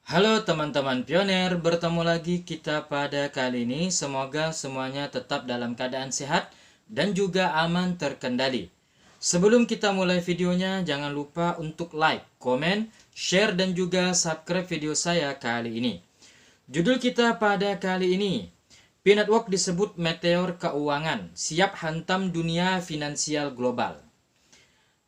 Halo teman-teman pioner, bertemu lagi kita pada kali ini. Semoga semuanya tetap dalam keadaan sehat dan juga aman terkendali. Sebelum kita mulai videonya, jangan lupa untuk like, komen, share, dan juga subscribe video saya kali ini. Judul kita pada kali ini, P-Network disebut meteor keuangan, siap hantam dunia finansial global.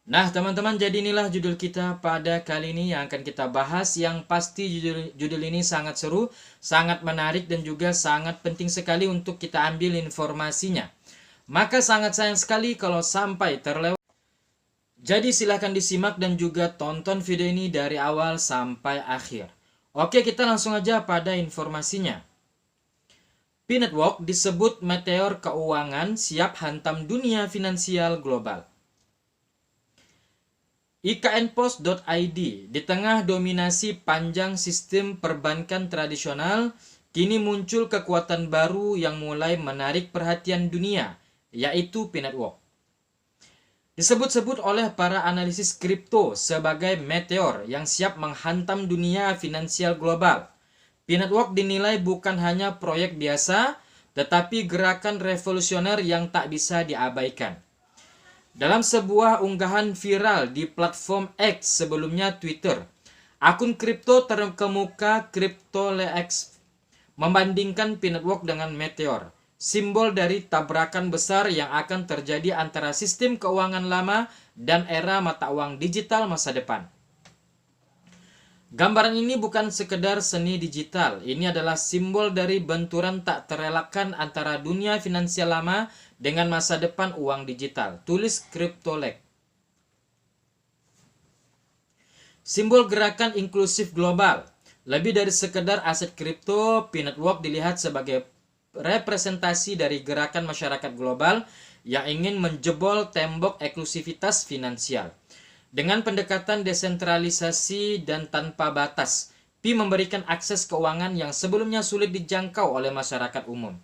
Nah, teman-teman, jadi inilah judul kita pada kali ini yang akan kita bahas. Yang pasti judul ini sangat seru, sangat menarik, dan juga sangat penting sekali untuk kita ambil informasinya. Maka sangat sayang sekali kalau sampai terlewat. Jadi silahkan disimak dan juga tonton video ini dari awal sampai akhir. Oke, kita langsung aja pada informasinya. P-Network disebut meteor keuangan siap hantam dunia finansial global. IKNPOS.id, di tengah dominasi panjang sistem perbankan tradisional, kini muncul kekuatan baru yang mulai menarik perhatian dunia, yaitu P-Network. Disebut-sebut oleh para analisis kripto sebagai meteor yang siap menghantam dunia finansial global. P-Network dinilai bukan hanya proyek biasa, tetapi gerakan revolusioner yang tak bisa diabaikan. Dalam sebuah unggahan viral di platform X, sebelumnya Twitter, akun kripto terkemuka CryptoLex membandingkan P-Network dengan meteor, simbol dari tabrakan besar yang akan terjadi antara sistem keuangan lama dan era mata uang digital masa depan. Gambaran ini bukan sekedar seni digital, ini adalah simbol dari benturan tak terelakkan antara dunia finansial lama dengan masa depan uang digital. Tulis CryptoLex. Simbol gerakan inklusif global. Lebih dari sekedar aset kripto, P-Network dilihat sebagai representasi dari gerakan masyarakat global yang ingin menjebol tembok eksklusivitas finansial. Dengan pendekatan desentralisasi dan tanpa batas, Pi memberikan akses keuangan yang sebelumnya sulit dijangkau oleh masyarakat umum.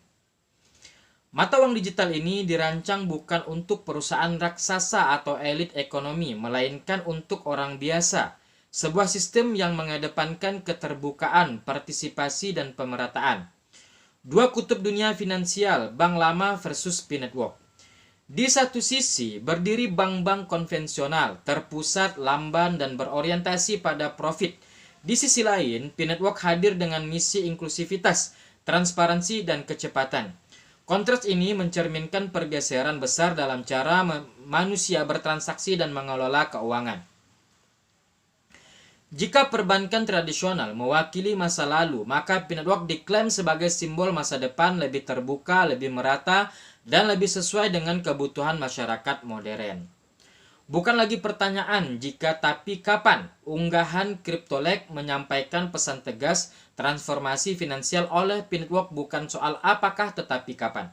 Mata uang digital ini dirancang bukan untuk perusahaan raksasa atau elit ekonomi, melainkan untuk orang biasa. Sebuah sistem yang mengedepankan keterbukaan, partisipasi, dan pemerataan. Dua kutub dunia finansial, bank lama versus P-Network. Di satu sisi, berdiri bank-bank konvensional, terpusat, lamban, dan berorientasi pada profit. Di sisi lain, P-Network hadir dengan misi inklusivitas, transparansi, dan kecepatan. Kontras ini mencerminkan pergeseran besar dalam cara manusia bertransaksi dan mengelola keuangan. Jika perbankan tradisional mewakili masa lalu, maka P-Network diklaim sebagai simbol masa depan lebih terbuka, lebih merata, dan lebih sesuai dengan kebutuhan masyarakat modern. Bukan lagi pertanyaan jika tapi kapan, unggahan CryptoLex menyampaikan pesan tegas transformasi finansial oleh P-Network bukan soal apakah tetapi kapan.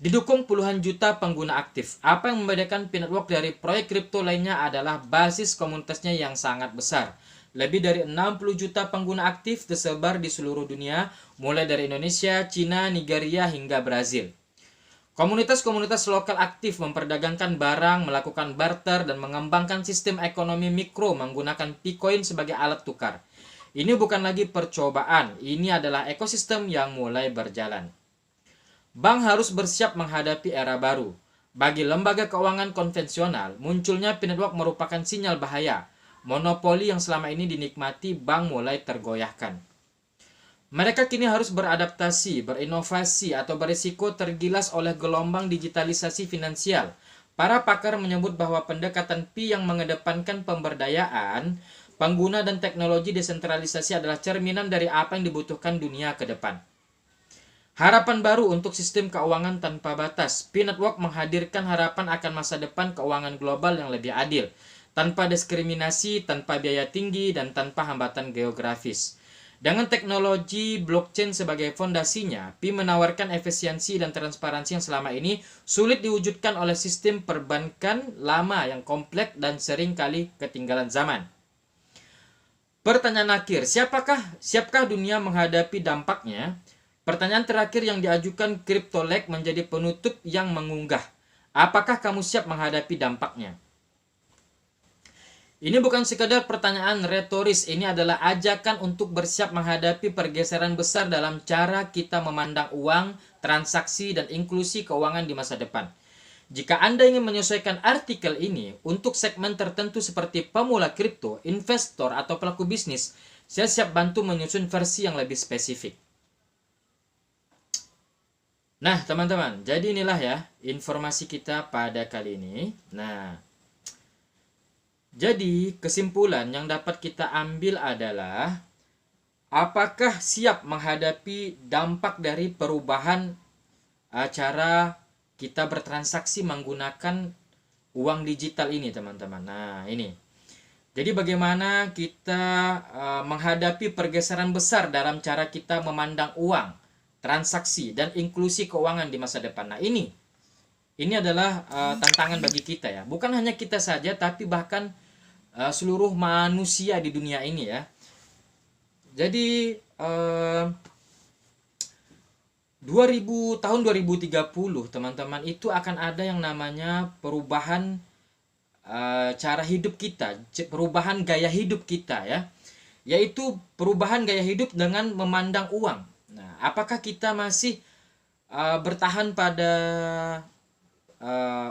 Didukung puluhan juta pengguna aktif. Apa yang membedakan P-Network dari proyek kripto lainnya adalah basis komunitasnya yang sangat besar. Lebih dari 60 juta pengguna aktif tersebar di seluruh dunia, mulai dari Indonesia, Cina, Nigeria, hingga Brazil. Komunitas-komunitas lokal aktif memperdagangkan barang, melakukan barter, dan mengembangkan sistem ekonomi mikro menggunakan P-Coin sebagai alat tukar. Ini bukan lagi percobaan, ini adalah ekosistem yang mulai berjalan. Bank harus bersiap menghadapi era baru. Bagi lembaga keuangan konvensional, munculnya P-Network merupakan sinyal bahaya. Monopoli yang selama ini dinikmati bank mulai tergoyahkan. Mereka kini harus beradaptasi, berinovasi, atau berisiko tergilas oleh gelombang digitalisasi finansial. Para pakar menyebut bahwa pendekatan P yang mengedepankan pemberdayaan, pengguna dan teknologi desentralisasi adalah cerminan dari apa yang dibutuhkan dunia ke depan. Harapan baru untuk sistem keuangan tanpa batas. P-Network menghadirkan harapan akan masa depan keuangan global yang lebih adil, tanpa diskriminasi, tanpa biaya tinggi, dan tanpa hambatan geografis. Dengan teknologi blockchain sebagai fondasinya, Pi menawarkan efisiensi dan transparansi yang selama ini sulit diwujudkan oleh sistem perbankan lama yang kompleks dan seringkali ketinggalan zaman. Pertanyaan akhir, siapkah dunia menghadapi dampaknya? Pertanyaan terakhir yang diajukan CryptoLex menjadi penutup yang mengunggah. Apakah kamu siap menghadapi dampaknya? Ini bukan sekadar pertanyaan retoris, ini adalah ajakan untuk bersiap menghadapi pergeseran besar dalam cara kita memandang uang, transaksi, dan inklusi keuangan di masa depan. Jika Anda ingin menyesuaikan artikel ini untuk segmen tertentu seperti pemula kripto, investor, atau pelaku bisnis, saya siap bantu menyusun versi yang lebih spesifik. Nah, teman-teman, jadi inilah ya informasi kita pada kali ini. Nah, jadi kesimpulan yang dapat kita ambil adalah apakah siap menghadapi dampak dari perubahan cara kita bertransaksi menggunakan uang digital ini, teman-teman. Nah, ini. Jadi bagaimana kita menghadapi pergeseran besar dalam cara kita memandang uang, transaksi, dan inklusi keuangan di masa depan. Nah, ini adalah tantangan bagi kita ya. Bukan hanya kita saja, tapi bahkan seluruh manusia di dunia ini ya. Jadi tahun 2030 teman-teman, itu akan ada yang namanya perubahan cara hidup kita, perubahan gaya hidup kita ya, yaitu perubahan gaya hidup dengan memandang uang. Nah, apakah kita masih bertahan pada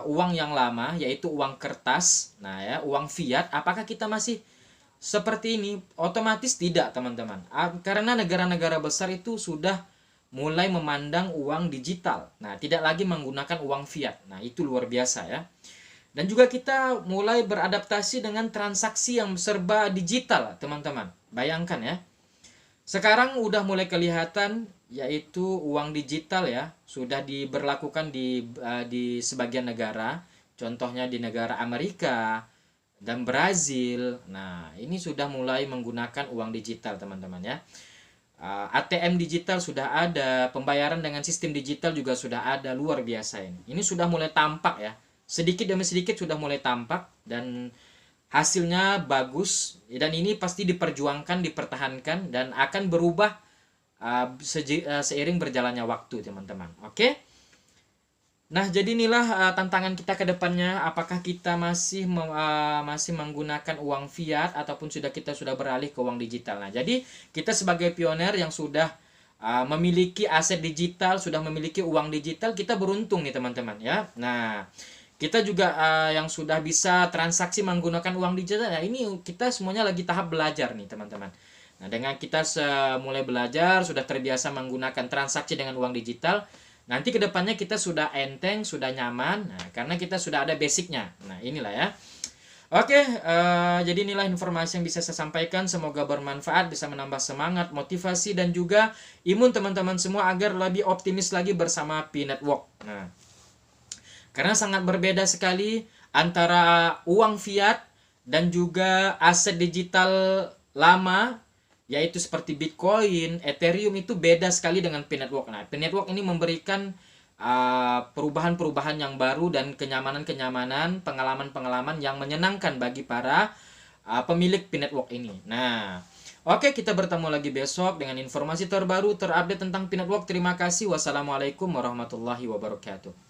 uang yang lama, yaitu uang kertas, nah ya, uang fiat? Apakah kita masih seperti ini? Otomatis tidak, teman-teman, karena negara-negara besar itu sudah mulai memandang uang digital. Nah, tidak lagi menggunakan uang fiat. Nah, itu luar biasa ya. Dan juga kita mulai beradaptasi dengan transaksi yang serba digital, teman-teman. Bayangkan ya. Sekarang udah mulai kelihatan yaitu uang digital ya, sudah diberlakukan di sebagian negara. Contohnya di negara Amerika dan Brazil. Nah, ini sudah mulai menggunakan uang digital, teman-teman ya. ATM digital sudah ada, pembayaran dengan sistem digital juga sudah ada, luar biasa ini. Ini sudah mulai tampak ya, sedikit demi sedikit sudah mulai tampak dan hasilnya bagus. Dan ini pasti diperjuangkan, dipertahankan, dan akan berubah seiring berjalannya waktu, teman-teman. Oke? Nah, jadi inilah tantangan kita ke depannya. Apakah kita masih menggunakan uang fiat ataupun kita sudah beralih ke uang digital. Nah, jadi kita sebagai pioner yang sudah memiliki aset digital, sudah memiliki uang digital, kita beruntung nih, teman-teman ya. Nah, kita juga yang sudah bisa transaksi menggunakan uang digital. Nah, ini kita semuanya lagi tahap belajar nih, teman-teman. Nah, dengan kita mulai belajar, sudah terbiasa menggunakan transaksi dengan uang digital, nanti kedepannya kita sudah enteng, sudah nyaman, nah, karena kita sudah ada basicnya. Nah, inilah ya. Oke, jadi inilah informasi yang bisa saya sampaikan. Semoga bermanfaat, bisa menambah semangat, motivasi, dan juga imun teman-teman semua agar lebih optimis lagi bersama P-Network. Nah, karena sangat berbeda sekali antara uang fiat dan juga aset digital lama, yaitu seperti Bitcoin, Ethereum, itu beda sekali dengan P-Network. Nah, P-Network ini memberikan perubahan-perubahan yang baru dan kenyamanan-kenyamanan, pengalaman-pengalaman yang menyenangkan bagi para pemilik P-Network ini. Nah, oke, kita bertemu lagi besok dengan informasi terbaru, terupdate tentang P-Network. Terima kasih. Wassalamualaikum warahmatullahi wabarakatuh.